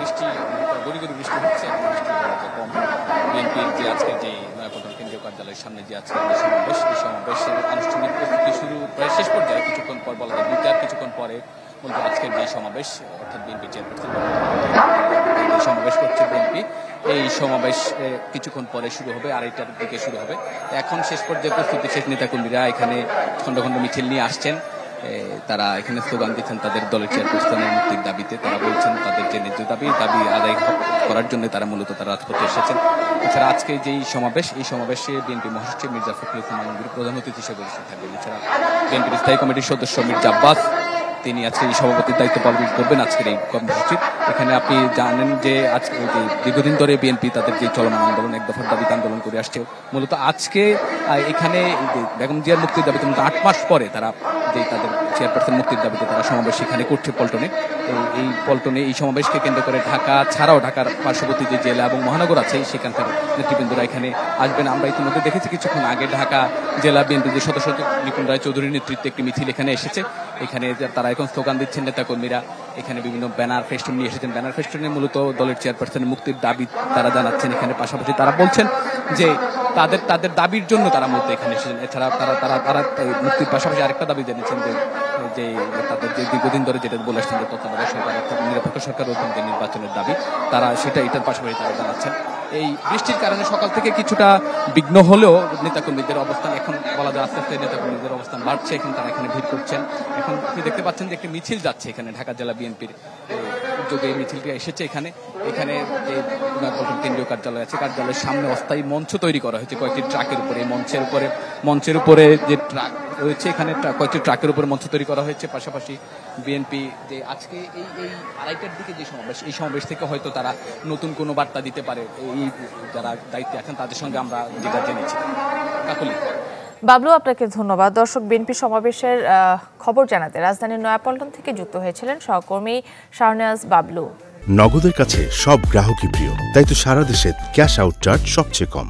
বৃষ্টি গড়ি গড়ি বৃষ্টি হচ্ছে, বৃষ্টি কম। বিএনপির যে আজকের যে নয়াপল্টন কেন্দ্রীয় কার্যালয়ের সামনে যে আজকের যে সমাবেশ, এই সমাবেশের আনুষ্ঠানিক প্রস্তুতি শুরু প্রায় শেষ পর্যায়ে। কিছুক্ষণ পর বলা যায় দুইটার কিছুক্ষণ পরে বলতে আজকের যে সমাবেশ, অর্থাৎ বিএনপি চেয়ারপারসন সমাবেশ করছে বিএনপি, এই সমাবেশ কিছুক্ষণ পরে শুরু হবে, 2:30টার দিকে শুরু হবে। এখন শেষ পর্যায়ে প্রস্তুতি শেষ, নেতাকর্মীরা এখানে খন্ড খন্ড মিছিল নিয়ে আসছেন। তারা এখানে স্লোগান দিচ্ছেন তাদের দলের চেয়ারপারসনের মুক্তির দাবিতে। তারা বলছেন তাদের যে ন্যায্য দাবি আদায় করার জন্য তারা মূলত রাজপথে এসেছেন। এছাড়া আজকে যেই সমাবেশ, এই সমাবেশে বিএনপি মহাসচিব মির্জা ফখরুল ইসলাম আলমগীর প্রধান অতিথি হিসেবে উপস্থিত থাকবেন। এছাড়া বিএনপির স্থায়ী কমিটির সদস্য মির্জা আব্বাস, তিনি আজকে এই সভাপতির দায়িত্ব পালন করবেন আজকের এই কর্মসূচির। এখানে আপনি জানেন যে আজকে দীর্ঘদিন ধরে বিএনপি তাদের যে চলমান আন্দোলন, এক দফার দাবিতে আন্দোলন করে আসছে। মূলত আজকে এখানে বেগম জিয়ার মুক্তির দাবিতে মূলত 8 মাস পরে তারা যে তাদের চেয়ারপারসন মুক্তির দাবিতে তারা সমাবেশ এখানে করছে পল্টনে। এই পল্টনে এই সমাবেশকে কেন্দ্র করে ঢাকা ছাড়াও ঢাকার পার্শ্ববর্তী যে জেলা এবং মহানগর আছে সেখানকার নেতৃবৃন্দরা এখানে আসবেন। আমরা ইতিমধ্যে দেখেছি কিছুক্ষণ আগে ঢাকা জেলা বিএনপির যে সদস্য নিপুণ রায় চৌধুরীর নেতৃত্বে একটি মিছিল এখানে এসেছে। এখানে তারা এখন স্লোগান দিচ্ছেন নেতাকর্মীরা, এখানে বিভিন্ন ব্যানার ফেস্টুন নিয়ে এসেছেন। ব্যানার ফেস্টুনে মূলত দলের চেয়ারপারসনের মুক্তির দাবি তারা জানাচ্ছেন। এখানে পাশাপাশি তারা বলছেন যে তাদের দাবির জন্য তারা মূলত এখানে এসেছেন। এছাড়া তারা মুক্তির পাশাপাশি আরেকটা দাবি জানিয়েছেন যে তাদের যে দীর্ঘদিন ধরে যেটা বলে আসছেন যে তত্ত্বাবধায়ক সরকার অর্থাৎ নিরপেক্ষ সরকার অধীন যে নির্বাচনের দাবি, তারা এটার পাশাপাশি তারা জানাচ্ছেন। এই বৃষ্টির কারণে সকাল থেকে কিছুটা বিঘ্ন হলেও নেতাকর্মীদের অবস্থান এখন বলা যায় আস্তে আস্তে নেতাকর্মীদের অবস্থান বাড়ছে। এখন তারা এখানে ভিড় করছেন। এখন আপনি দেখতে পাচ্ছেন যে একটি মিছিল যাচ্ছে এখানে ঢাকা জেলা বিএনপির উদ্যোগে এই মিছিলটি এসেছে। এখানে যে নয়াপল্টন কেন্দ্রীয় কার্যালয় আছে, কার্যালয়ের সামনে অস্থায়ী মঞ্চ তৈরি করা হয়েছে কয়েকটি ট্রাকের উপরে। মঞ্চের উপরে যে ট্রাক রয়েছে, এখানে কয়েকটি ট্রাকের উপরে মঞ্চ তৈরি করা হয়েছে। পাশাপাশি বিএনপি যে আজকে এই 2:30টার দিকে যে সমাবেশ, এই সমাবেশ থেকে হয়তো তারা নতুন কোনো বার্তা দিতে পারে। এই যারা দায়িত্বে আছেন তাদের সঙ্গে আমরা যেটা জেনেছি। কাকলি। বাবলু, আপনাকে ধন্যবাদ। দর্শক, বিএনপি সমাবেশের খবর জানাতে রাজধানীর নয়াপল্টন থেকে যুক্ত হয়েছিলেন সহকর্মী শাহনেওয়াজ বাবলু। নগদের কাছে সব গ্রাহকই প্রিয়, তাই তো সারা দেশে ক্যাশ আউট চার্জ সবচেয়ে কম।